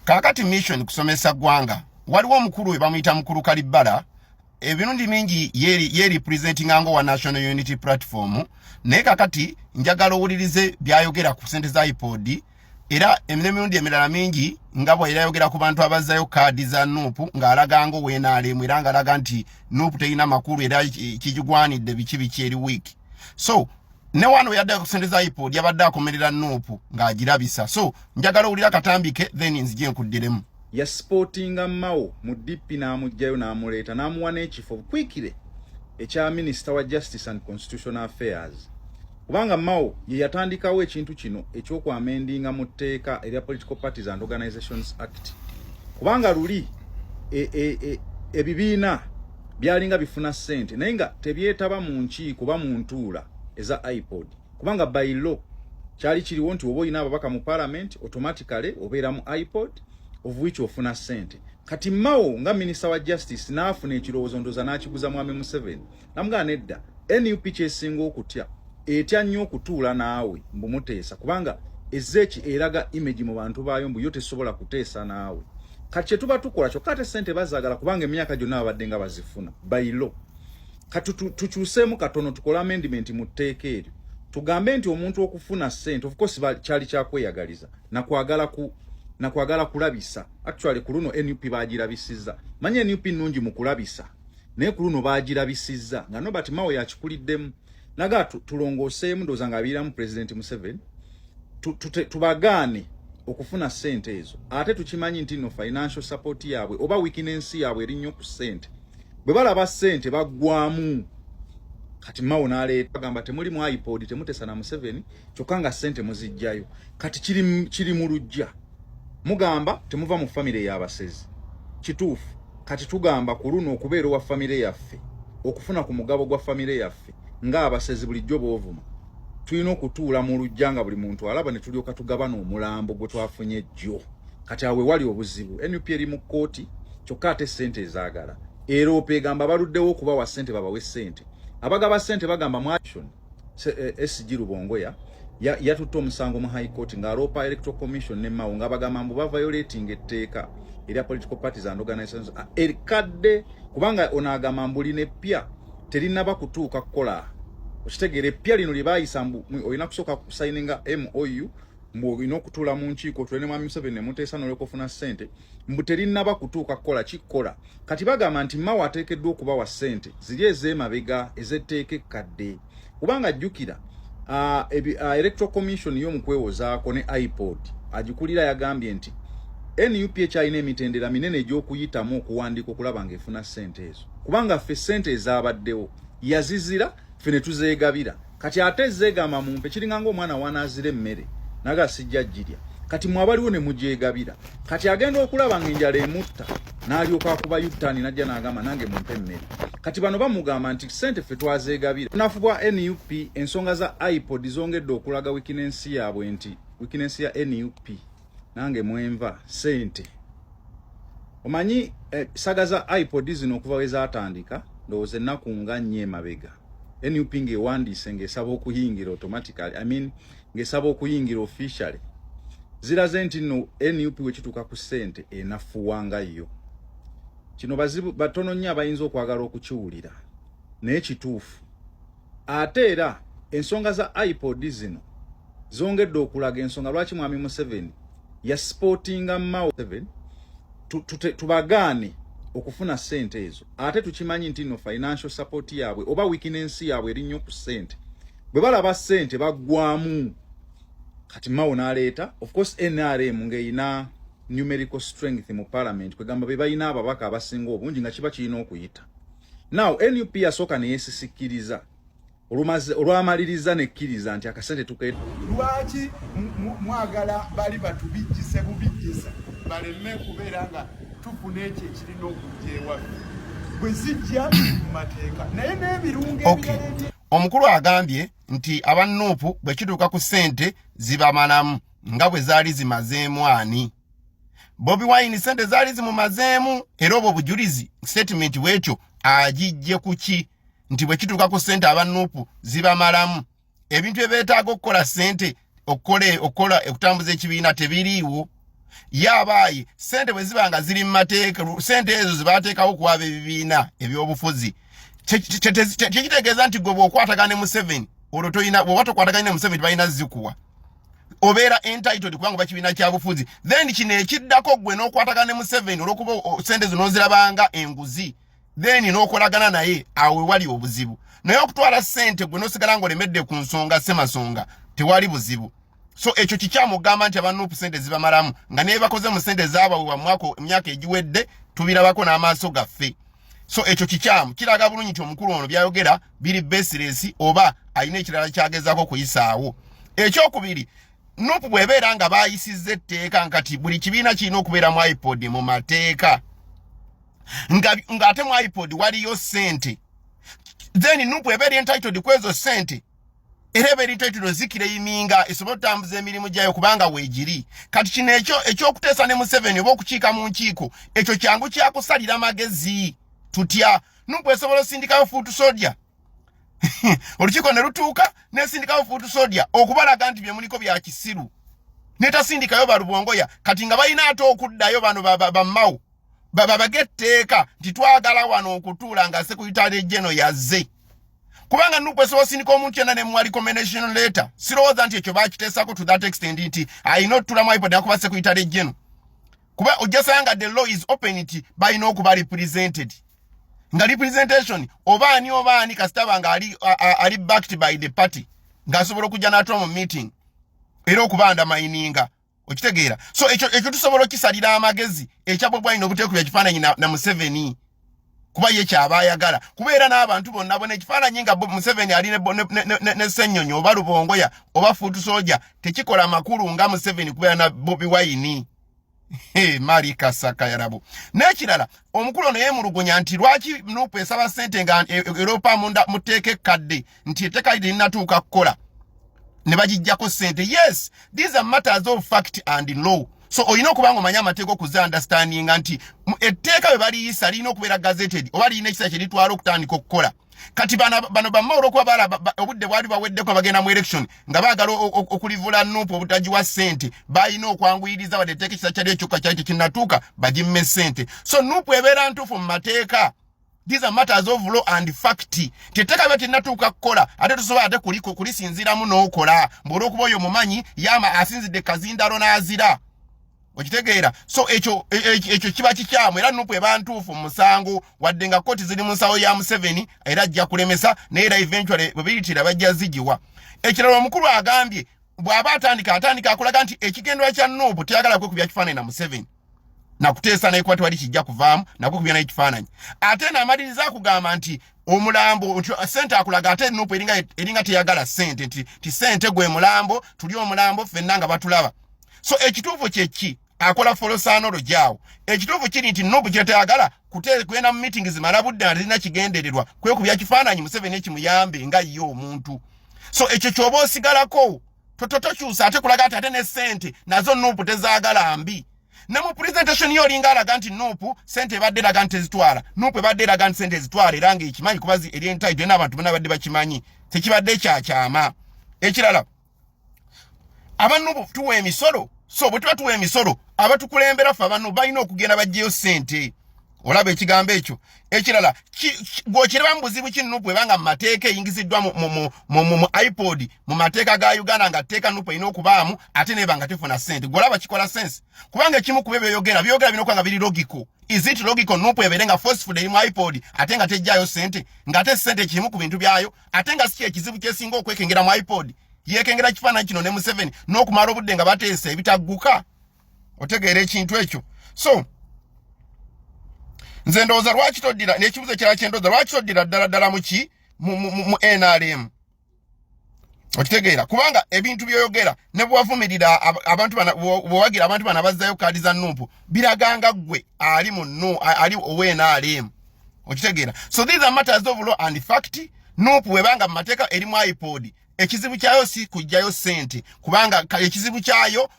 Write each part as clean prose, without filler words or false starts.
kakati mission kusomesa gwanga waliwo omukulu we bamuyita mukulu Kalibala ebirundi mingi ye representing ango wa National Unity Platform naye kakati njagala owulirize byayogera ku sente za iPod era emirundi emirala mingi ngabo era yogera ku bantu abazzayo kaadi za Nuupu ng'alaga ngo weenaalemu era ng'alaga nti Nuupu terina makulu era kijigwanidde biki eri week. So ne wano yadde ku sente za iPod yabadde akomerera Nuupu ng'agirabisa. So njagala owulira katambike then nzije nkuddiremu. Ya sportinga Mao mu DP n'amugjayo n'amuleeta n'amuwa n'ekifo bukwikire ekya Minister wa Justice and Constitutional Affairs. Kubanga Mao ye yatandikawo ekintu kino ekyokwamendinga mu tteeka erya Political Parties and Organizations Act. Kubanga luli ebibiina byalinga bifuna ssente naye nga tebyetaba mu nkiiko ba mu ntuula eza iPod. Kubanga by law kyali kiriwo nti oba olina ababaka mu parliament automatically obeera mu iPod of which ofuna ssente. Kati Mao nga Minister wa Justice n'afuna ekirowoozo ndoza n'akiguza Mwami Museveni namugamba nedda NUP kyesinga okutya etya nnyo okutuula naawe mbumuteesa kubanga ezeeki eraga image mu bantu baayo mbu yo tesobola kuteesa naawe. Kati kye tuba tukola kyokka ate ssente bazaagala kubanga emyaka gyonna babadde nga bazifuna by law. Kati tukyuseemu katono tukola amendment mu tteeka eryo tugambe nti omuntu okufuna ssente of course kyali kyakweyagaliza nakwagala kulabisa. Actually ku luno NUP baagirabisizza. Manye NUP nnungi mu kulabisa naye ku luno baagirabisizza nga Nobert Mao yakikuliddemu naga tulongooseemu ndooza ng'abiiramu President Museveni tubagaane okufuna ssente ezo ate tukimanyi nti no financial support yaabwe oba weakness yaabwe erinnyo ku ssente bwe balaba ssente baggwamu. Kati Mao n'aleeta bagamba temuli mu iPod temutesa na Museveni kyokka nga ssente muzijjayo. Kati kiri mu lujja mugamba temuva mu family y'abasezi kituufu. Kati tugamba ku luno okubeera wa family yaffe okufuna ku mugabo gwa family yaffe ng'abasezi bulijjo boovuma tulina okutuula mu lujja nga buli muntu alaba ne tulyoka tugabana omulambo gwe twafunye jjo. Kati awe wali obuzibu NUP eri mu kkooti kyokka ate ssente ezaagala era opegamba baluddewo okubawa ssente babawe ssente. Abagaba ssente bagamba mu action SG Rubongoya yatutte omusango mu High Court ng'aloopa Electoral Commission ne Mao nga bagamba mbu violating etteeka erya Political Parties and Organizations erikadde kubanga onaagamba mbu lino eppya terinaba kutuuka kukola. Okitegeera eppya lino lye baayisa mbu olina kusooka kusayininga MOU mbu olina okutuula mu nkiiko otule ne Mwami Museveni ne muteesa n'olyokofuna ssente mbu terinaba kutuuka kukola kikola. Kati bagamba nti Mao ateekeddwa okubawa ssente ziri ez'emabega ez'etteeka ekkadde kubanga jjukira Electoral Commission y'omu kwewozaako ne iPod agikulira yagambye nti NUP ekyalina emitendera minene egy'okuyitamu okuwandiika okulaba ng'efuna ssente ezo kubanga ffe ssente ezaabaddewo yazizira ffe ne tuzeegabira. Kati ate zeegamba mumpe kiringa ng'omwana wanaazira emmere naga sijja girya kati mwabaliwo ne mugyegabira. Kati agenda okulaba ng'enjala emutta n'alyoka akuba yutani najja n'agamba nange mumpe emmere. Kati bano bamugamba nti ssente ffe twazeegabira. Obunafu bwa NUP ensonga za iPod zongedde okulaga weakness yaabwe nti weakness ya NUP nange mwenva ssente. Omanyi saga za iPod zino okuva we zaatandika ndowooza ennaku nga nnyo emabega NUP ng'ewandiise ng'esaba okuyingira automatically ng'esaba okuyingira officially ziraze nti nno NUP we kituuka ku ssente enafuwanga yo. Kino bazibu batono nnyo abayinza okwagala okukiwulira naye kituufu. Ate era ensonga za iPod zino zongedde okulaga ensonga lwaki Mwami Museveni ya sportinga Mao 7 tubagaane okufuna ssente ezo ate tukimanyi nti no financial support yaabwe oba weakness yaabwe erinnyo ku ssente bwe balaba ssente baggwamu. Kati Mao n'aleeta of course NRM ng'eyina numerical strength mu parliament kwegamba be balina ababaka abasinga obungi nga kiba kirina okuyita. Now NUP yasooka ne yeesisikiriza olwamaliriza nekkiriza nti akasente tukeeta. Lwaki mwagala bali batubijjise bubijjisa baleme kubeera nga tufuna ekyo ekirina okujja ewaffe bwe zijja mu mateeka naye n'ebirungo ebirala. Omukulu agambye nti aba Nuupu bwe kituuka ku ssente zibamalamu nga bwe zaali zimazeemu ani. Bobi Wine ssente zaali zimumazeemu era obwo bujulizi statement bwekyo agijje ku ki nti bwe kituuka ku ssente aba Nuupu zibamalamu. Ebintu ebyetaaga okukola ssente okutambuza ekibiina tebiriiwo. yabaye sente bwe zibanga ziri mu mateeka sente ezo zibateekawo kuwaba ebibiina ebyobufuzi tekitegeeza nti gwe bw'okwatagana ne Museveni olwo toyina bw'oba tokwatagana ne Museveni balina zikuwa obeera entitled kubanga bakibiina kya bufuzi then kino ekiddako gwe n'okwatagana ne Museveni olw'okuba sente zino ozirabanga enguzi then n'okolagana naye awe wali obuzibu naye okutwala sente gwe n'osigala ng'olemedde ku nsonga semasonga tewali buzibu so ekyo kikyamugamba nti abantu sente zibamalamu nga naye bakoze mu sente zaabawe emyaka egiwedde tubirabako n'amaaso gaffe so ekyo kikyamu kiraga bulungi nti omukulu ono byayogera biri baseless oba alina ekirala kyagezaako kuyisaawo ekyokubiri Nuupu bwebeera nga baayisizza etteeka nkati buli kibiina kirina okubeera mu iPod mu mateeka ng'ate mu iPod waliyo sente then Nuupu ebeera entitled kwezo sente era ebeera entitled zikireyiminga esobola okutambuza emirimu gyayo kubanga weegiri kati kino ekyokuteesa ne Museveni oba okukiika mu nkiiko ekyo kyangu kyakusalira magezi tutya Nuupu esobola osindikayo fuutu soja olukiiko ne lutuuka nesindikayo fuutu soja okubalaga nti bye muliko bya kisiru netasindikayo balubongoya kati nga balina ate okuddayo bano bammawo bagetteeka nti twagala wano okutuula nga Secretary General yazze kubanga Nuupu esobola osindika omuntu yenna ne muwa recommendation letter sirowooza nti ekyo bakiteesako to that extent nti alina otutula mu iPod akuba Secretary General kuba ojjasanga the law is open nti balina okuba represented nga representation obaani kasitaba nga ali backed by the party nga asobola okujja n'atula mu meeting era okubanda mayininga okitegeera so ekyo tusobola okisalira amagezi ekyabwe bwalina obuteekubya ekifaananyi na Museveni kuba ye kyaba ayagala kubeera n'abantu bonna bona ekifaananyi nga Museveni ali ne Ssennyonyi oba Lubongoya oba fuutu soja tekikola makulu nga Museveni kubeera na Bobi Wine Mari Kasaka yarabo n'ekirala omukulu ono yeemulugunya nti lwaki Nuupu esaba sente nga Europa muteeke kadde nti etteeka lirinatuuka kukola ne bagijjako sente yes these are matters of fact and law so olina okuba nga omanya amateeka okuza understandinga nti etteeka bwe baliyisa lirina okubeera gazetted oba lirina ekisa kye litwala okutandika okukola kati bano bamawulo okuba balaba obudde bwali baweddeko bagenda mu election nga baagala okulivula Nuupu obutagiwa sente balina okwanguyiriza wadde etteeka ekisa kyali ekyokka kyali tekinnatuuka bagimme sente so Nuupu ebeera ntuufu mu mateeka these are matters of law and fact teteka bya tinatuuka kukola ate tusobola ate kulisinziramu n'okola mbwolwokuba oyo mumanyi yama asinzidde kazindalo n'azira okitegeera so ekyo kiba kikyamu era Nuupu eba ntuufu mu musango wadde nga kooti ziri mu nsawo ya Museveni era ajja kulemesa naye era eventually bwe biyitira bajja zigiwa ekirala omukulu agambye bw'aba atandika akulaga nti ekigendwa kya Nuupu teyagala kwekubya kifaananyi na Museveni nakuteesa naye kuba tewali kijja kuvaamu nakwo kubya n'ekifaananyi ate n'amaliriza akugamba nti omulambo sente akulaga ate Nuupu eringa teyagala sente nti sente gwe mulambo tuli omulambo ffenna nga batulaba so ekituufu kyeki akola folosaanolo gyawo ekituufu kiri nti Nuupu kyetayagala kugenda mu meeting zimala budde nga terina kigendererwa kwekubya kifaananyi Museveni ekimuyambe nga ye omuntu so ekyo kyoba osigalako tokyusa ate kulaga ate ne sente nazo Nuupu tezaagala mbi ne mu presentation yo linga alaga nti Nuupu sente ebadde eraga nti ezitwala Nuupu ebadde eraga nti sente ezitwala era ng'ekimanyi kuba eri entitled n'abantu bonna badde bakimanyi tekibadde kyakyama ekirala aba Nuupu tuwa emisolo so bwe tuba tuwa emisolo abatukulembera ffe abantu balina okugenda bajjeyo sente olaba ekigambo ekyo ekirala gw'okiraba mu buzibu ki Nuupu ebanga mu mateeka eyingiziddwa mu iPod mu mateeka ga Uganda nga tteeka Nuupu erina okubaamu ate nebanga tefuna sente gw'olaba kikola sense kubanga ekimu ku byeyogera bino okuba nga biri logical is it logical Nuupu ebeere nga forceful eri mu iPod ate nga tejjaayo sente ng'ate sente kimu ku bintu byayo ate nga si ekizibu kyesinga okwekengera mu iPod yeekengera kifaananyi kino ne Museveni n'okumala obudde nga bateesa ebitagguka otegeera ekintu ekyo so nze ndowooza lwaki toddira n'ekibuzo ekirala kyendowooza lwaki toddira ddala mu NRM okitegeera kubanga ebintu byoyogera ne bwavumirira abantu bwowagira abantu bana bazzayo kaadi za Nuupu biraganga gwe ali owe NRM okitegeera so these are matters of law and fact Nuupu webanga mu mateeka eri mu iPod ekizibu kyayo si kujjayo sente kubanga ekizibu kyayo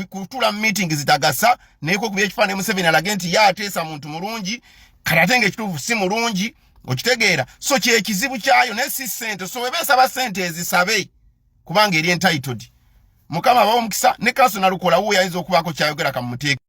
kutula meeting zitagasa neko kubye kifaananyi Museveni alage nti yateesa muntu mulungi kati ate ng'ekituufu si mulungi okitegeera so kye ekizibu kyayo naye si sente so webesaba sente ezisabe kubanga eri entitled mukama bawo mukisa ne kaso nalukola wo yaizo okubaako kyayogera kamuteeka